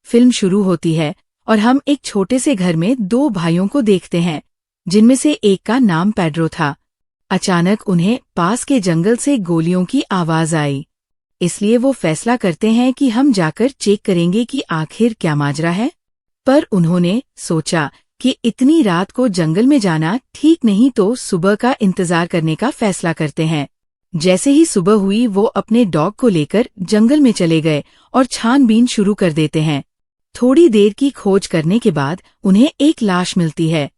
Film शुरू होती है और हम एक छोटे से घर में दो भाइयों को देखते हैं, जिनमें से एक का नाम पेड्रो था। अचानक उन्हें पास के जंगल से गोलियों की आवाज आई, इसलिए वो फैसला करते हैं कि हम जाकर चेक करेंगे कि आखिर क्या माजरा है। पर उन्होंने सोचा कि इतनी रात को जंगल में जाना ठीक नहीं, तो सुबह का इंतजार करने का फैसला करते हैं। जैसे ही सुबह हुई वो अपने डॉग को लेकर जंगल में चले गए और छानबीन शुरू कर देते हैं। थोड़ी देर की खोज करने के बाद उन्हें एक लाश मिलती है,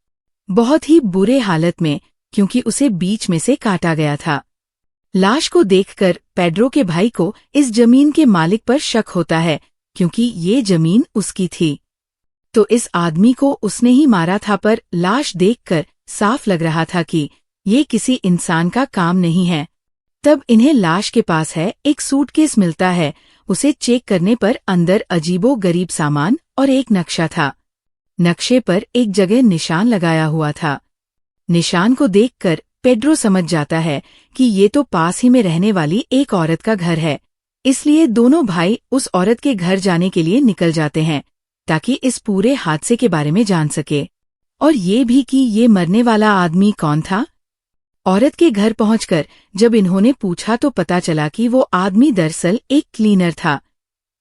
बहुत ही बुरे हालत में, क्योंकि उसे बीच में से काटा गया था। लाश को देखकर पेड्रो के भाई को इस जमीन के मालिक पर शक होता है, क्योंकि ये जमीन उसकी थी। तो इस आदमी को उसने ही मारा था, पर लाश देखकर साफ लग रहा था कि ये किसी इंसान का काम नहीं है। तब इन्हें लाश के पास है एक सूटकेस मिलता है। उसे चेक करने पर अंदर अजीबो गरीब सामान और एक नक्शा था। नक्शे पर एक जगह निशान लगाया हुआ था। निशान को देखकर पेड्रो समझ जाता है कि ये तो पास ही में रहने वाली एक औरत का घर है, इसलिए दोनों भाई उस औरत के घर जाने के लिए निकल जाते हैं, ताकि इस पूरे हादसे के बारे में जान सके, और ये भी कि ये मरने वाला आदमी कौन था। औरत के घर पहुंचकर जब इन्होंने पूछा तो पता चला कि वो आदमी दरअसल एक क्लीनर था,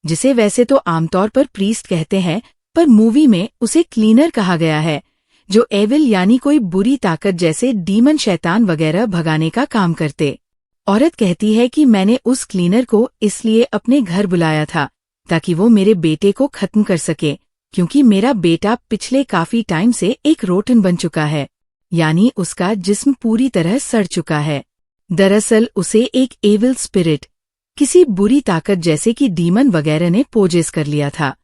जिसे वैसे तो आमतौर पर प्रीस्ट कहते हैं, पर मूवी में उसे क्लीनर कहा गया है, जो एविल यानी कोई बुरी ताकत जैसे डीमन, शैतान वगैरह भगाने का काम करते। औरत कहती है कि मैंने उस क्लीनर को इसलिए अपने घर बुलाया था ताकि वो मेरे बेटे को खत्म कर सके, क्योंकि मेरा बेटा पिछले काफी टाइम से एक रोटन बन चुका है, यानी उसका जिस्म पूरी तरह सड़ चुका है। दरअसल उसे एक एविल स्पिरिट, किसी बुरी ताकत जैसे कि डीमन वगैरह ने पोजेस कर लिया था,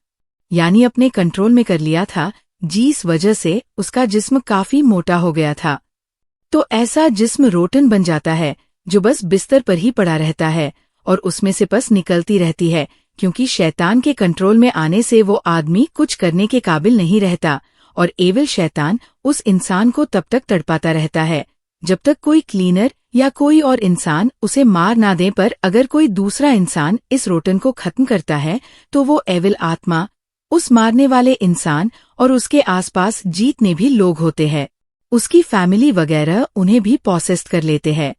यानी अपने कंट्रोल में कर लिया था, जिस वजह से उसका जिस्म काफी मोटा हो गया था। तो ऐसा जिस्म रोटन बन जाता है जो बस बिस्तर पर ही पड़ा रहता है और उसमें से पस निकलती रहती है, क्योंकि शैतान के कंट्रोल में आने से वो आदमी कुछ करने के काबिल नहीं रहता, और एविल शैतान उस इंसान को तब तक तड़पाता रहता है जब तक कोई क्लीनर या कोई और इंसान उसे मार ना दे। पर अगर कोई दूसरा इंसान इस रोटन को खत्म करता है तो वो एविल आत्मा उस मारने वाले इंसान और उसके आसपास जितने भी लोग होते हैं, उसकी फैमिली वगैरह, उन्हें भी पॉसेस्ड कर लेते हैं।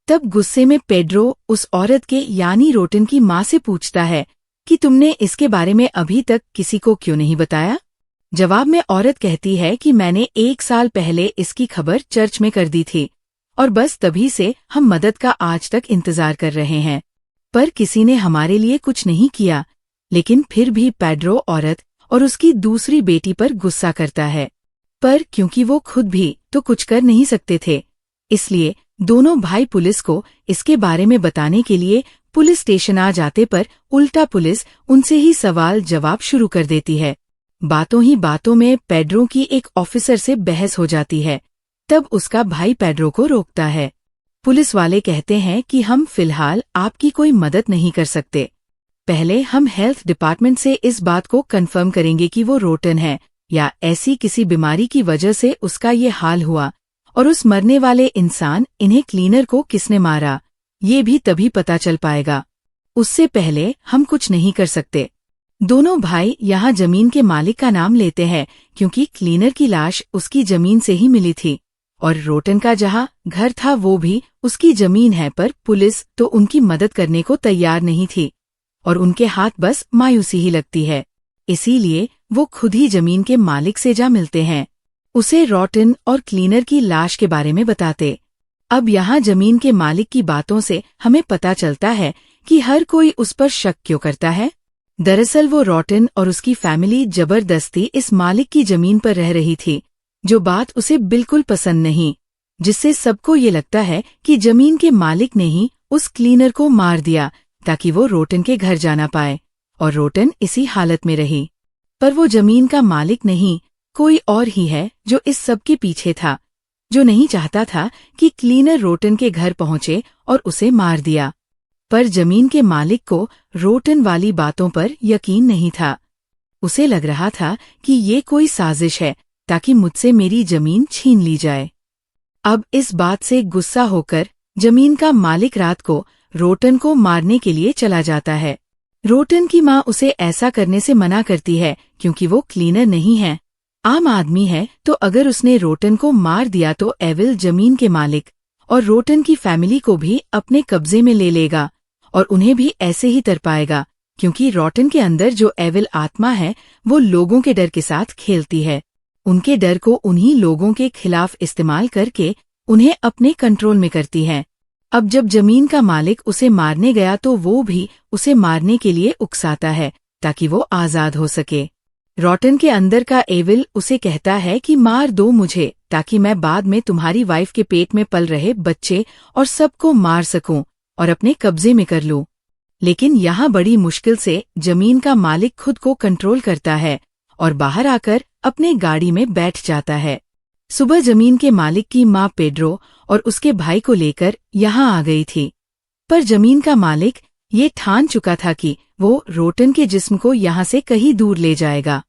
तब गुस्से में पेड्रो उस औरत के यानी रोटन की माँ से पूछता है कि तुमने इसके बारे में अभी तक किसी को क्यों नहीं बताया। जवाब में औरत कहती है कि मैंने 1 साल पहले इसकी खबर चर्च में कर दी थी, और बस तभी से हम मदद का आज तक इंतजार कर रहे हैं, पर किसी ने हमारे लिए कुछ नहीं किया। लेकिन फिर भी पेड्रो औरत और उसकी दूसरी बेटी पर गुस्सा करता है, पर क्योंकि वो खुद भी तो कुछ कर नहीं सकते थे, इसलिए दोनों भाई पुलिस को इसके बारे में बताने के लिए पुलिस स्टेशन आ जाते, पर उल्टा पुलिस उनसे ही सवाल जवाब शुरू कर देती है। बातों ही बातों में पेड्रो की एक ऑफिसर से बहस हो जाती है। तब उसका भाई पेड्रो को रोकता है। पुलिस वाले कहते हैं कि हम फिलहाल आपकी कोई मदद नहीं कर सकते, पहले हम हेल्थ डिपार्टमेंट से इस बात को कंफर्म करेंगे कि वो रोटन है या ऐसी किसी बीमारी की वजह से उसका ये हाल हुआ, और उस मरने वाले इंसान इन्हें क्लीनर को किसने मारा ये भी तभी पता चल पाएगा। उससे पहले हम कुछ नहीं कर सकते। दोनों भाई यहाँ जमीन के मालिक का नाम लेते हैं, क्योंकि क्लीनर की लाश उसकी जमीन से ही मिली थी, और रोटन का जहाँ घर था वो भी उसकी जमीन है। पर पुलिस तो उनकी मदद करने को तैयार नहीं थी, और उनके हाथ बस मायूसी ही लगती है, इसीलिए वो खुद ही जमीन के मालिक से जा मिलते हैं, उसे रोटन और क्लीनर की लाश के बारे में बताते। अब यहाँ जमीन के मालिक की बातों से हमें पता चलता है कि हर कोई उस पर शक क्यों करता है। दरअसल वो रोटन और उसकी फैमिली जबरदस्ती इस मालिक की जमीन पर रह रही थी, जो बात उसे बिल्कुल पसंद नहीं, जिससे सबको ये लगता है कि जमीन के मालिक ने ही उस क्लीनर को मार दिया ताकि वो रोटन के घर जाना पाए, और रोटन इसी हालत में रही। पर वो जमीन का मालिक नहीं, कोई और ही है जो इस सब के पीछे था, जो नहीं चाहता था कि क्लीनर रोटन के घर पहुंचे और उसे मार दिया। पर जमीन के मालिक को रोटन वाली बातों पर यकीन नहीं था। उसे लग रहा था कि ये कोई साजिश है ताकि मुझसे मेरी जमीन छीन ली जाए। अब इस बात से गुस्सा होकर जमीन का मालिक रात को रोटन को मारने के लिए चला जाता है। रोटन की माँ उसे ऐसा करने से मना करती है क्योंकि वो क्लीनर नहीं है, आम आदमी है। तो अगर उसने रोटन को मार दिया तो एविल जमीन के मालिक और रोटन की फैमिली को भी अपने कब्जे में ले लेगा और उन्हें भी ऐसे ही तरपाएगा, क्योंकि रोटन के अंदर जो एविल आत्मा है वो लोगों के डर के साथ खेलती है। उनके डर को उन्हीं लोगों के खिलाफ इस्तेमाल करके उन्हें अपने कंट्रोल में करती है। अब जब जमीन का मालिक उसे मारने गया तो वो भी उसे मारने के लिए उकसाता है ताकि वो आजाद हो सके। रोटन के अंदर का एविल उसे कहता है कि मार दो मुझे ताकि मैं बाद में तुम्हारी वाइफ के पेट में पल रहे बच्चे और सबको मार सकूं और अपने कब्जे में कर लूं। लेकिन यहाँ बड़ी मुश्किल से जमीन का मालिक खुद को कंट्रोल करता है और बाहर आकर अपने गाड़ी में बैठ जाता है। सुबह जमीन के मालिक की माँ पेड्रो और उसके भाई को लेकर यहाँ आ गई थी, पर जमीन का मालिक ये ठान चुका था कि वो रोटन के जिस्म को यहाँ से कहीं दूर ले जाएगा,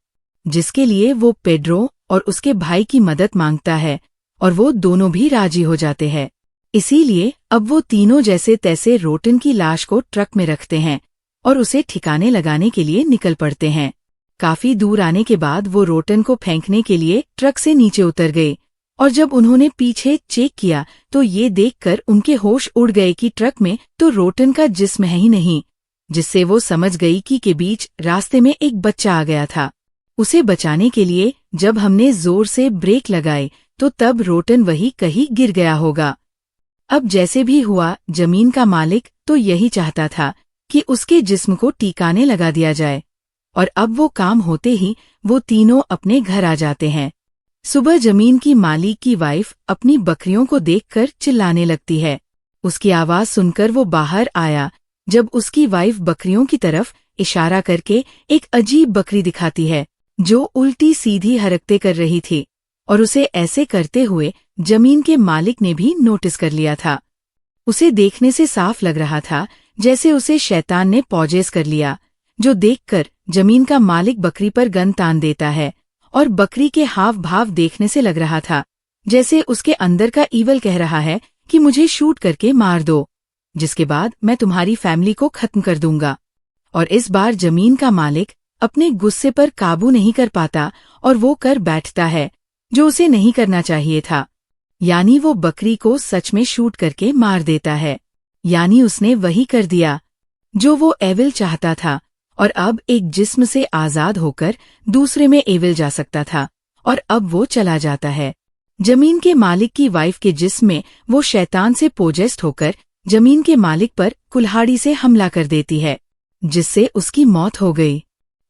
जिसके लिए वो पेड्रो और उसके भाई की मदद मांगता है और वो दोनों भी राजी हो जाते हैं। इसीलिए अब वो तीनों जैसे तैसे रोटन की लाश को ट्रक में रखते हैं और उसे ठिकाने लगाने के लिए निकल पड़ते हैं। काफी दूर आने के बाद वो रोटन को फेंकने के लिए ट्रक से नीचे उतर गए और जब उन्होंने पीछे चेक किया तो ये देखकर उनके होश उड़ गए कि ट्रक में तो रोटन का जिस्म है ही नहीं, जिससे वो समझ गई कि के बीच रास्ते में एक बच्चा आ गया था। उसे बचाने के लिए जब हमने जोर से ब्रेक लगाए तो तब रोटन वही कहीं गिर गया होगा। अब जैसे भी हुआ जमीन का मालिक तो यही चाहता था कि उसके जिस्म को टिकाने लगा दिया जाए और अब वो काम होते ही वो तीनों अपने घर आ जाते हैं। सुबह जमीन की मालिक की वाइफ अपनी बकरियों को देखकर चिल्लाने लगती है। उसकी आवाज सुनकर वो बाहर आया जब उसकी वाइफ बकरियों की तरफ इशारा करके एक अजीब बकरी दिखाती है जो उल्टी सीधी हरकतें कर रही थी और उसे ऐसे करते हुए जमीन के मालिक ने भी नोटिस कर लिया था। उसे देखने से साफ लग रहा था जैसे उसे शैतान ने पॉजेस कर लिया, जो देखकर जमीन का मालिक बकरी पर गन तान देता है और बकरी के हाव भाव देखने से लग रहा था जैसे उसके अंदर का ईवल कह रहा है कि मुझे शूट करके मार दो, जिसके बाद मैं तुम्हारी फैमिली को खत्म कर दूंगा। और इस बार जमीन का मालिक अपने गुस्से पर काबू नहीं कर पाता और वो कर बैठता है जो उसे नहीं करना चाहिए था, यानी वो बकरी को सच में शूट करके मार देता है। यानी उसने वही कर दिया जो वो एविल चाहता था और अब एक जिस्म से आजाद होकर दूसरे में एविल जा सकता था और अब वो चला जाता है। जमीन के मालिक की वाइफ के जिस्म में वो शैतान से पोजेस्ट होकर जमीन के मालिक पर कुल्हाड़ी से हमला कर देती है, जिससे उसकी मौत हो गई।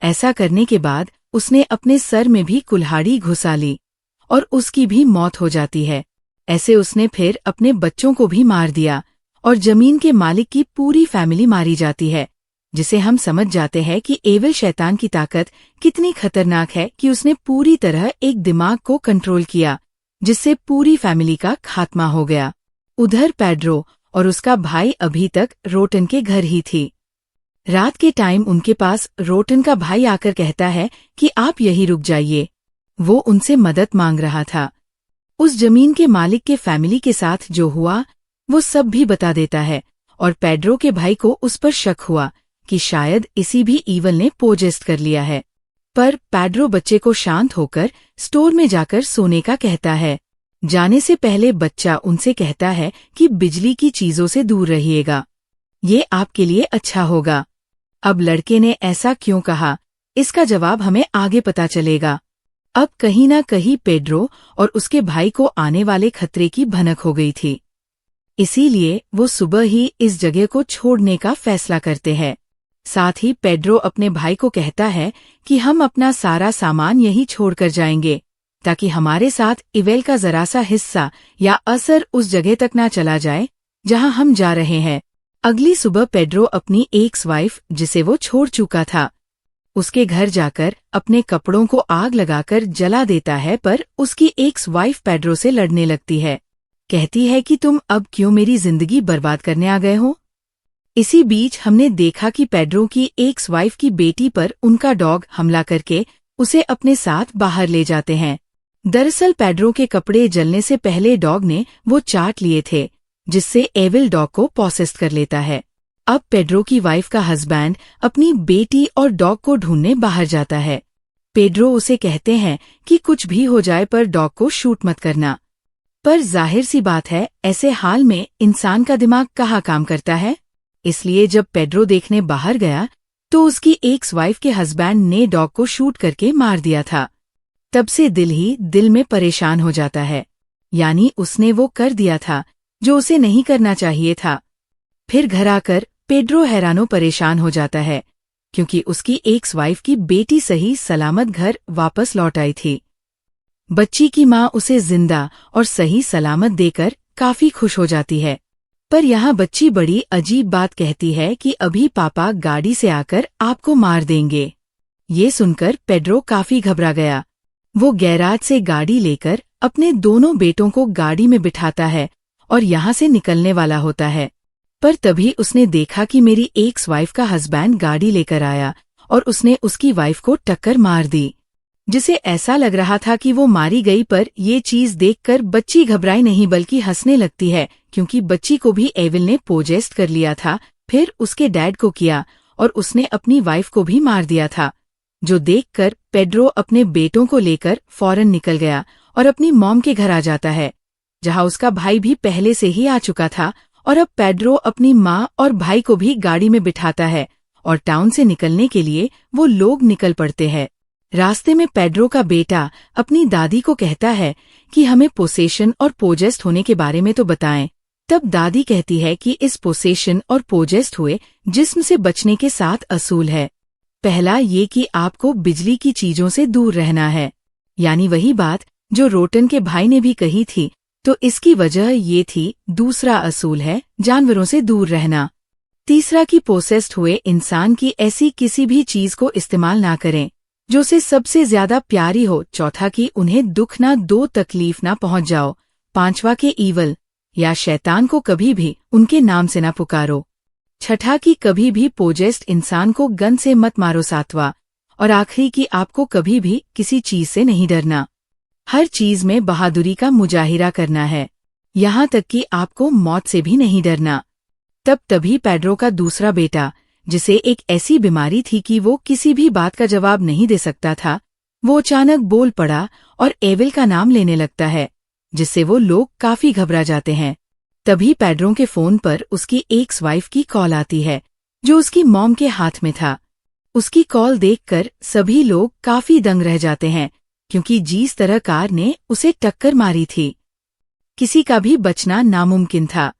ऐसा करने के बाद उसने अपने सर में भी कुल्हाड़ी घुसा ली और उसकी भी मौत हो जाती है। ऐसे उसने फिर अपने बच्चों को भी मार दिया और जमीन के मालिक की पूरी फैमिली मारी जाती है, जिसे हम समझ जाते हैं कि एविल शैतान की ताकत कितनी खतरनाक है कि उसने पूरी तरह एक दिमाग को कंट्रोल किया, जिससे पूरी फैमिली का खात्मा हो गया। उधर पेड्रो और उसका भाई अभी तक रोटन के घर ही थी। रात के टाइम उनके पास रोटन का भाई आकर कहता है कि आप यहीं रुक जाइए। वो उनसे मदद मांग रहा था। उस जमीन के मालिक के फैमिली के साथ जो हुआ वो सब भी बता देता है और पेड्रो के भाई को उस पर शक हुआ कि शायद इसी भी ईवल ने पोजेस्ट कर लिया है। पर पेड्रो बच्चे को शांत होकर स्टोर में जाकर सोने का कहता है। जाने से पहले बच्चा उनसे कहता है कि बिजली की चीजों से दूर रहिएगा, ये आपके लिए अच्छा होगा। अब लड़के ने ऐसा क्यों कहा, इसका जवाब हमें आगे पता चलेगा। अब कहीं ना कहीं पेड्रो और उसके भाई को आने वाले खतरे की भनक हो गई थी, इसीलिए वो सुबह ही इस जगह को छोड़ने का फैसला करते हैं। साथ ही पेड्रो अपने भाई को कहता है कि हम अपना सारा सामान यहीं छोड़कर जाएंगे ताकि हमारे साथ इवेल का जरा सा हिस्सा या असर उस जगह तक ना चला जाए जहां हम जा रहे हैं। अगली सुबह पेड्रो अपनी एक्स वाइफ, जिसे वो छोड़ चुका था, उसके घर जाकर अपने कपड़ों को आग लगाकर जला देता है, पर उसकी एक्स वाइफ पेड्रो से लड़ने लगती है। कहती है कि तुम अब क्यों मेरी जिंदगी बर्बाद करने आ गए हो। इसी बीच हमने देखा कि पेड्रो की एक्स वाइफ की बेटी पर उनका डॉग हमला करके उसे अपने साथ बाहर ले जाते हैं। दरअसल पेड्रो के कपड़े जलने से पहले डॉग ने वो चाट लिए थे, जिससे एविल डॉग को पॉसेस कर लेता है। अब पेड्रो की वाइफ का हस्बैंड अपनी बेटी और डॉग को ढूंढने बाहर जाता है। पेड्रो उसे कहते हैं कि कुछ भी हो जाए पर डॉग को शूट मत करना। पर जाहिर सी बात है, ऐसे हाल में इंसान का दिमाग कहाँ काम करता है। इसलिए जब पेड्रो देखने बाहर गया तो उसकी एक्स वाइफ के हस्बैंड ने डॉग को शूट करके मार दिया था। तब से दिल ही दिल में परेशान हो जाता है, यानी उसने वो कर दिया था जो उसे नहीं करना चाहिए था। फिर घर आकर पेड्रो हैरानो परेशान हो जाता है, क्योंकि उसकी एक्स वाइफ की बेटी सही सलामत घर वापस लौट आई थी। बच्ची की माँ उसे जिंदा और सही सलामत देकर काफी खुश हो जाती है। पर यहाँ बच्ची बड़ी अजीब बात कहती है कि अभी पापा गाड़ी से आकर आपको मार देंगे। ये सुनकर पेड्रो काफी घबरा गया। वो गैराज से गाड़ी लेकर अपने दोनों बेटों को गाड़ी में बिठाता है और यहाँ से निकलने वाला होता है। पर तभी उसने देखा कि मेरी एक्स वाइफ का हस्बैंड गाड़ी लेकर आया और उसने उसकी वाइफ को टक्कर मार दी, जिसे ऐसा लग रहा था कि वो मारी गई। पर ये चीज देखकर बच्ची घबराई नहीं बल्कि हंसने लगती है, क्योंकि बच्ची को भी एविल ने पोजेस्ट कर लिया था, फिर उसके डैड को किया और उसने अपनी वाइफ को भी मार दिया था। जो देखकर पेड्रो अपने बेटों को लेकर फौरन निकल गया और अपनी मॉम के घर आ जाता है, जहां उसका भाई भी पहले से ही आ चुका था। और अब पेड्रो अपनी माँ और भाई को भी गाड़ी में बिठाता है और टाउन से निकलने के लिए वो लोग निकल पड़ते हैं। रास्ते में पेड्रो का बेटा अपनी दादी को कहता है कि हमें पोसेशन और पोजेस्ट होने के बारे में तो बताएं। तब दादी कहती है कि इस पोसेशन और पोजेस्ट हुए जिस्म से बचने के 7 असूल है। पहला ये कि आपको बिजली की चीजों से दूर रहना है, यानी वही बात जो रोटन के भाई ने भी कही थी, तो इसकी वजह ये थी। दूसरा असूल है जानवरों से दूर रहना। तीसरा कि पोसेस्ड हुए इंसान की ऐसी किसी भी चीज को इस्तेमाल ना करें जो उसे सबसे ज्यादा प्यारी हो। चौथा कि उन्हें दुख ना दो, तकलीफ ना पहुंच जाओ। पांचवा के ईवल या शैतान को कभी भी उनके नाम से ना पुकारो। छठा कि कभी भी पोजेस्ट इंसान को गन से मत मारो। सातवां और आखिरी कि आपको कभी भी किसी चीज से नहीं डरना, हर चीज में बहादुरी का मुजाहिरा करना है, यहाँ तक कि आपको मौत से भी नहीं डरना। तभी पेड्रो का दूसरा बेटा, जिसे एक ऐसी बीमारी थी कि वो किसी भी बात का जवाब नहीं दे सकता था, वो अचानक बोल पड़ा और एविल का नाम लेने लगता है, जिससे वो लोग काफी घबरा जाते हैं। तभी पेड्रो के फोन पर उसकी एक्स वाइफ की कॉल आती है, जो उसकी मॉम के हाथ में था। उसकी कॉल देखकर सभी लोग काफी दंग रह जाते हैं, क्योंकि जिस तरह कार ने उसे टक्कर मारी थी, किसी का भी बचना नामुमकिन था।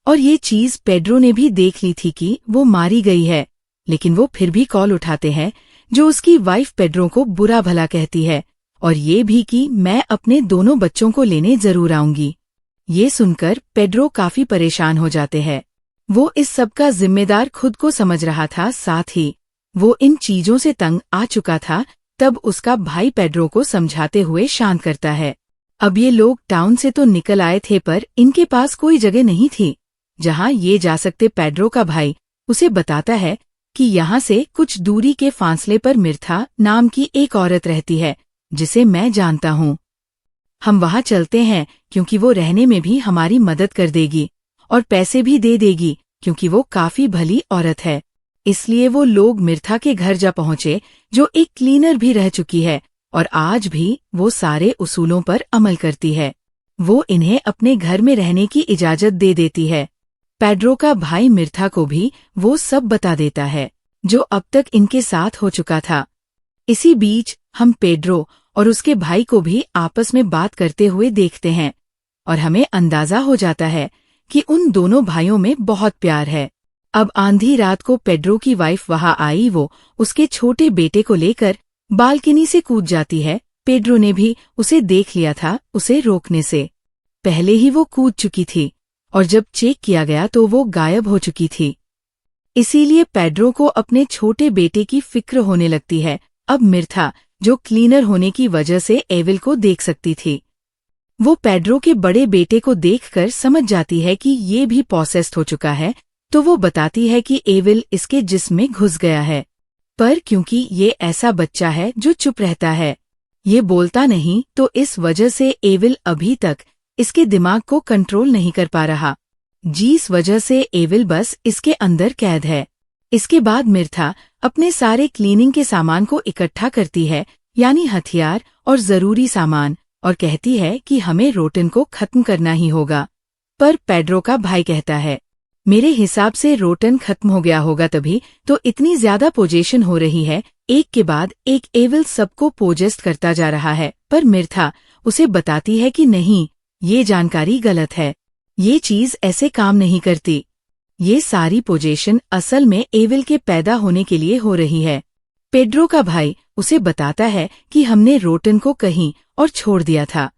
और ये चीज पेड्रो ने भी देख ली थी कि वो मारी गई है, लेकिन वो फिर भी कॉल उठाते हैं, जो उसकी वाइफ पेड्रो को बुरा भला कहती है और ये भी कि मैं अपने दोनों बच्चों को लेने जरूर आऊंगी। ये सुनकर पेड्रो काफी परेशान हो जाते हैं। वो इस सब का जिम्मेदार खुद को समझ रहा था, साथ ही वो इन चीजों से तंग आ चुका था। तब उसका भाई पेड्रो को समझाते हुए शांत करता है। अब ये लोग टाउन से तो निकल आए थे, पर इनके पास कोई जगह नहीं थी जहां ये जा सकते। पेड्रो का भाई उसे बताता है कि यहाँ से कुछ दूरी के फासले पर मिर्था नाम की एक औरत रहती है, जिसे मैं जानता हूँ। हम वहाँ चलते हैं, क्योंकि वो रहने में भी हमारी मदद कर देगी और पैसे भी दे देगी, क्योंकि वो काफी भली औरत है। इसलिए वो लोग मिर्था के घर जा पहुँचे, जो एक क्लीनर भी रह चुकी है और आज भी वो सारे उसूलों पर अमल करती है। वो इन्हें अपने घर में रहने की इजाजत दे देती है। पेड्रो का भाई मिर्था को भी वो सब बता देता है जो अब तक इनके साथ हो चुका था। इसी बीच हम पेड्रो और उसके भाई को भी आपस में बात करते हुए देखते हैं और हमें अंदाजा हो जाता है कि उन दोनों भाइयों में बहुत प्यार है। अब आंधी रात को पेड्रो की वाइफ वहां आई। वो उसके छोटे बेटे को लेकर बालकनी से कूद जाती है। पेड्रो ने भी उसे देख लिया था, उसे रोकने से पहले ही वो कूद चुकी थी और जब चेक किया गया तो वो गायब हो चुकी थी। इसीलिए पेड्रो को अपने छोटे बेटे की फिक्र होने लगती है। अब मिर्था, जो क्लीनर होने की वजह से एविल को देख सकती थी, वो पेड्रो के बड़े बेटे को देखकर समझ जाती है कि ये भी पॉसेस्ड हो चुका है, तो वो बताती है कि एविल इसके जिस्म में घुस गया है। पर क्योंकि ये ऐसा बच्चा है जो चुप रहता है, ये बोलता नहीं, तो इस वजह से एविल अभी तक इसके दिमाग को कंट्रोल नहीं कर पा रहा। जिस वजह से एविल बस इसके अंदर कैद है। इसके बाद मिर्था अपने सारे क्लीनिंग के सामान को इकट्ठा करती है, यानी हथियार और जरूरी सामान, और कहती है कि हमें रोटन को खत्म करना ही होगा। पर पेड्रो का भाई कहता है, मेरे हिसाब से रोटन खत्म हो गया होगा तभी तो इतनी ज्यादा पोजेशन हो रही है, एक के बाद एक एविल सबको पोजेस्ट करता जा रहा है। पर मिर्था उसे बताती है कि नहीं, ये जानकारी गलत है, ये चीज ऐसे काम नहीं करती। ये सारी पोजेशन असल में एविल के पैदा होने के लिए हो रही है। पेड्रो का भाई उसे बताता है कि हमने रोटन को कहीं और छोड़ दिया था।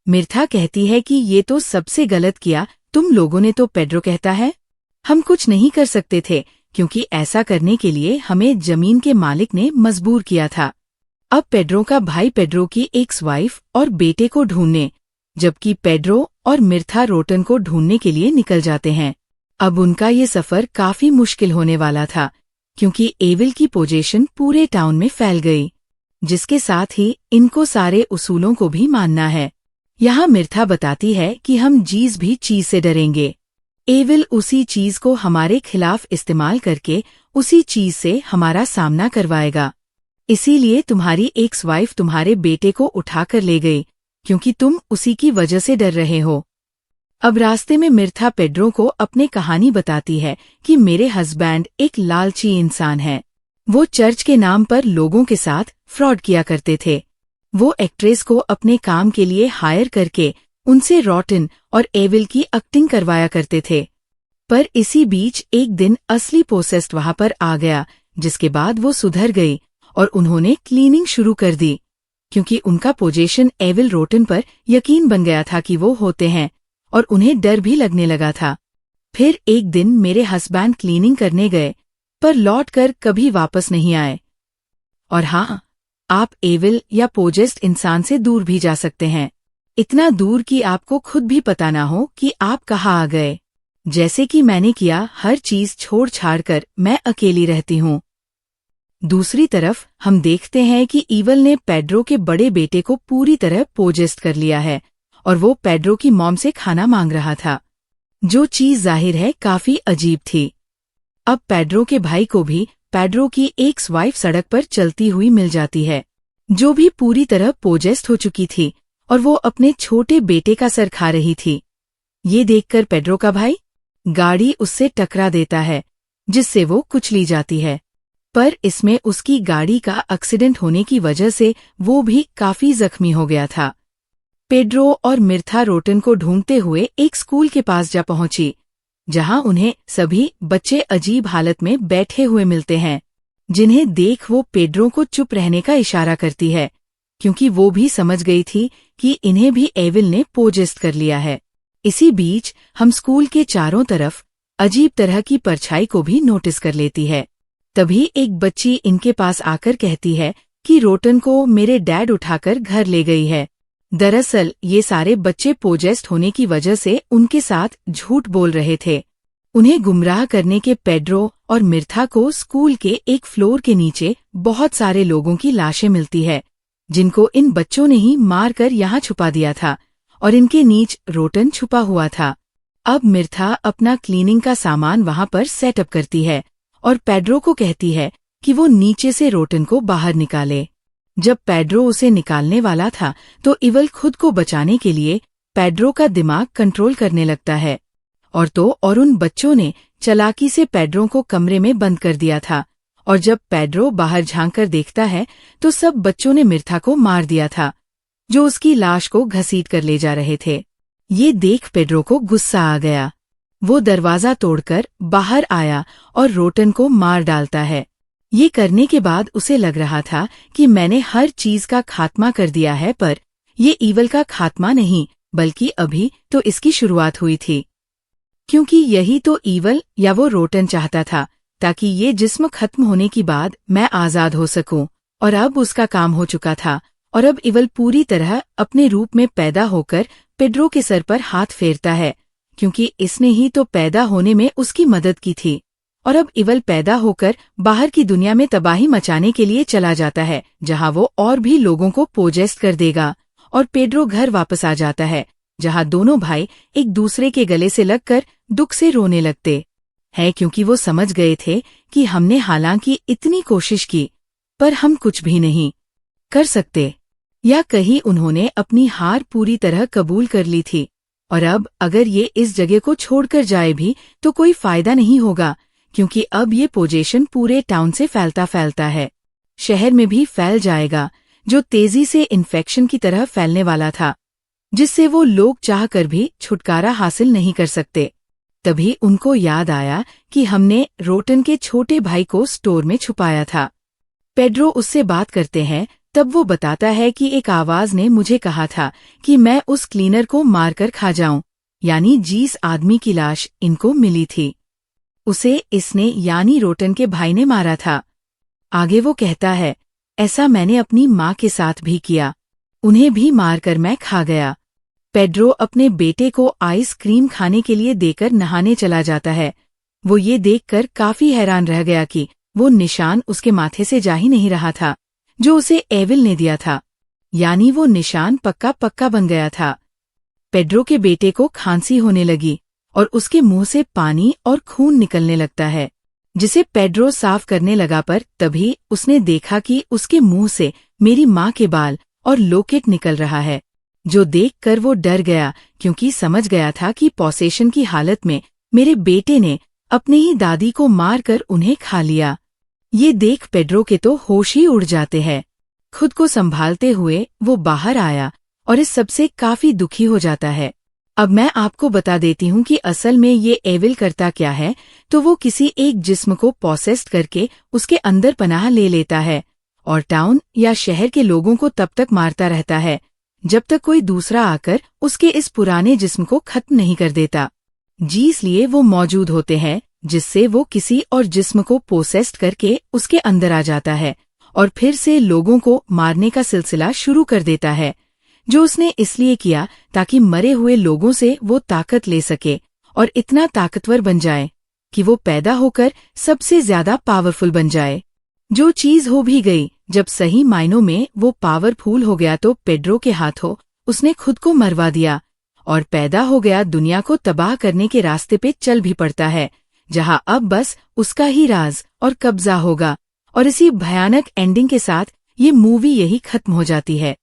मिर्था कहती है कि ये तो सबसे गलत किया तुम लोगों ने। तो पेड्रो कहता है, हम कुछ नहीं कर सकते थे क्योंकि ऐसा करने के लिए हमें जमीन के मालिक ने मजबूर किया था। अब पेड्रो का भाई पेड्रो की एक्स वाइफ और बेटे को ढूंढने, जबकि पेड्रो और मिर्था रोटन को ढूंढने के लिए निकल जाते हैं। अब उनका ये सफर काफी मुश्किल होने वाला था क्योंकि एविल की पोजेशन पूरे टाउन में फैल गई, जिसके साथ ही इनको सारे उसूलों को भी मानना है। यहाँ मिर्था बताती है कि हम जिस भी चीज से डरेंगे, एविल उसी चीज को हमारे खिलाफ इस्तेमाल करके उसी चीज से हमारा सामना करवाएगा। इसीलिए तुम्हारी एक्स वाइफ तुम्हारे बेटे को उठाकर ले गई क्योंकि तुम उसी की वजह से डर रहे हो। अब रास्ते में मिर्था पेड्रो को अपनी कहानी बताती है कि मेरे हस्बैंड एक लालची इंसान है। वो चर्च के नाम पर लोगों के साथ फ्रॉड किया करते थे। वो एक्ट्रेस को अपने काम के लिए हायर करके उनसे रोटन और एविल की एक्टिंग करवाया करते थे। पर इसी बीच एक दिन असली पोसेस्ड वहां पर आ गया, जिसके बाद वो सुधर गई और उन्होंने क्लीनिंग शुरू कर दी क्योंकि उनका पोजेशन एविल रोटन पर यकीन बन गया था कि वो होते हैं और उन्हें डर भी लगने लगा था। फिर एक दिन मेरे हस्बैंड क्लीनिंग करने गए पर लौटकर कभी वापस नहीं आए। और हाँ, आप एविल या पोजेस्ड इंसान से दूर भी जा सकते हैं, इतना दूर कि आपको खुद भी पता ना हो कि आप कहाँ आ गए। जैसे कि मैंने किया, हर चीज छोड़ छाड़ कर मैं अकेली रहती हूँ। दूसरी तरफ हम देखते हैं कि ईवल ने पेड्रो के बड़े बेटे को पूरी तरह पोजेस्ट कर लिया है और वो पेड्रो की मॉम से खाना मांग रहा था, जो चीज जाहिर है काफी अजीब थी। अब पेड्रो के भाई को भी पेड्रो की एक्स वाइफ सड़क पर चलती हुई मिल जाती है, जो भी पूरी तरह पोजेस्ट हो चुकी थी और वो अपने छोटे बेटे का सर खा रही थी। ये देखकर पेड्रो का भाई गाड़ी उससे टकरा देता है, जिससे वो कुचली जाती है। पर इसमें उसकी गाड़ी का एक्सीडेंट होने की वजह से वो भी काफी जख्मी हो गया था। पेड्रो और मिर्था रोटन को ढूंढते हुए एक स्कूल के पास जा पहुंची, जहां उन्हें सभी बच्चे अजीब हालत में बैठे हुए मिलते हैं, जिन्हें देख वो पेड्रो को चुप रहने का इशारा करती है क्योंकि वो भी समझ गई थी कि इन्हें भी एविल ने पोजेस्ट कर लिया है। इसी बीच हम स्कूल के चारों तरफ अजीब तरह की परछाई को भी नोटिस कर लेती है। तभी एक बच्ची इनके पास आकर कहती है कि रोटन को मेरे डैड उठाकर घर ले गई है। दरअसल ये सारे बच्चे पोजेस्ट होने की वजह से उनके साथ झूठ बोल रहे थे। उन्हें गुमराह करने के पेड्रो और मिर्था को स्कूल के एक फ्लोर के नीचे बहुत सारे लोगों की लाशें मिलती है, जिनको इन बच्चों ने ही मारकर यहाँ छुपा दिया था और इनके नीच रोटन छुपा हुआ था। अब मिर्था अपना क्लीनिंग का सामान वहां पर सेटअप करती है और पेड्रो को कहती है कि वो नीचे से रोटन को बाहर निकाले। जब पेड्रो उसे निकालने वाला था तो ईवल खुद को बचाने के लिए पेड्रो का दिमाग कंट्रोल करने लगता है और उन बच्चों ने चालाकी से पेड्रो को कमरे में बंद कर दिया था। और जब पेड्रो बाहर झांककर देखता है तो सब बच्चों ने मिर्था को मार दिया था, जो उसकी लाश को घसीट कर ले जा रहे थे। ये देख पेड्रो को गुस्सा आ गया। वो दरवाजा तोड़कर बाहर आया और रोटन को मार डालता है। ये करने के बाद उसे लग रहा था कि मैंने हर चीज का खात्मा कर दिया है, पर ये ईवल का खात्मा नहीं बल्कि अभी तो इसकी शुरुआत हुई थी, क्योंकि यही तो ईवल या वो रोटन चाहता था, ताकि ये जिस्म खत्म होने की बाद मैं आजाद हो सकूं। और अब उसका काम हो चुका था और अब ईवल पूरी तरह अपने रूप में पैदा होकर पेड्रो के सर पर हाथ फेरता है, क्योंकि इसने ही तो पैदा होने में उसकी मदद की थी। और अब ईवल पैदा होकर बाहर की दुनिया में तबाही मचाने के लिए चला जाता है, जहां वो और भी लोगों को पोजेस्ट कर देगा और पेड्रो घर वापस आ जाता है, जहाँ दोनों भाई एक दूसरे के गले से लगकर दुख से रोने लगते हैं, क्योंकि वो समझ गए थे कि हमने हालांकि इतनी कोशिश की, पर हम कुछ भी नहीं कर सकते, या कहीं उन्होंने अपनी हार पूरी तरह कबूल कर ली थी। और अब अगर ये इस जगह को छोड़कर जाए भी तो कोई फायदा नहीं होगा, क्योंकि अब ये पोजीशन पूरे टाउन से फैलता फैलता है, शहर में भी फैल जाएगा, जो तेजी से इन्फेक्शन की तरह फैलने वाला था, जिससे वो लोग चाहकर भी छुटकारा हासिल नहीं कर सकते। तभी उनको याद आया कि हमने रोटन के छोटे भाई को स्टोर में छुपाया था। पेड्रो उससे बात करते हैं, तब वो बताता है कि एक आवाज ने मुझे कहा था कि मैं उस क्लीनर को मारकर खा जाऊं, यानी जिस आदमी की लाश इनको मिली थी उसे इसने यानी रोटन के भाई ने मारा था। आगे वो कहता है, ऐसा मैंने अपनी माँ के साथ भी किया, उन्हें भी मारकर मैं खा गया। पेड्रो अपने बेटे को आइसक्रीम खाने के लिए देकर नहाने चला जाता है। वो ये देखकर काफी हैरान रह गया कि वो निशान उसके माथे से जा ही नहीं रहा था जो उसे एविल ने दिया था, यानी वो निशान पक्का पक्का बन गया था। पेड्रो के बेटे को खांसी होने लगी और उसके मुंह से पानी और खून निकलने लगता है, जिसे पेड्रो साफ करने लगा, पर तभी उसने देखा कि उसके मुंह से मेरी माँ के बाल और लोकेट निकल रहा है, जो देखकर वो डर गया, क्योंकि समझ गया था कि पॉसेशन की हालत में मेरे बेटे ने अपने ही दादी को मारकर उन्हें खा लिया। ये देख पेड्रो के तो होश ही उड़ जाते हैं। खुद को संभालते हुए वो बाहर आया और इस सबसे काफी दुखी हो जाता है। अब मैं आपको बता देती हूँ कि असल में ये एविल करता क्या है। तो वो किसी एक जिस्म को पॉसेस्ड करके उसके अंदर पनाह ले लेता है और टाउन या शहर के लोगों को तब तक मारता रहता है जब तक कोई दूसरा आकर उसके इस पुराने जिस्म को खत्म नहीं कर देता, जिसलिए वो मौजूद होते हैं, जिससे वो किसी और जिस्म को पोसेस्ड करके उसके अंदर आ जाता है और फिर से लोगों को मारने का सिलसिला शुरू कर देता है, जो उसने इसलिए किया ताकि मरे हुए लोगों से वो ताकत ले सके और इतना ताकतवर बन जाए कि वो पैदा होकर सबसे ज्यादा पावरफुल बन जाए। जो चीज हो भी गई, जब सही मायनों में वो पावरफुल हो गया तो पेड्रो के हाथों उसने खुद को मरवा दिया और पैदा हो गया दुनिया को तबाह करने के रास्ते पे चल भी पड़ता है, जहां अब बस उसका ही राज और कब्जा होगा। और इसी भयानक एंडिंग के साथ ये मूवी यही खत्म हो जाती है।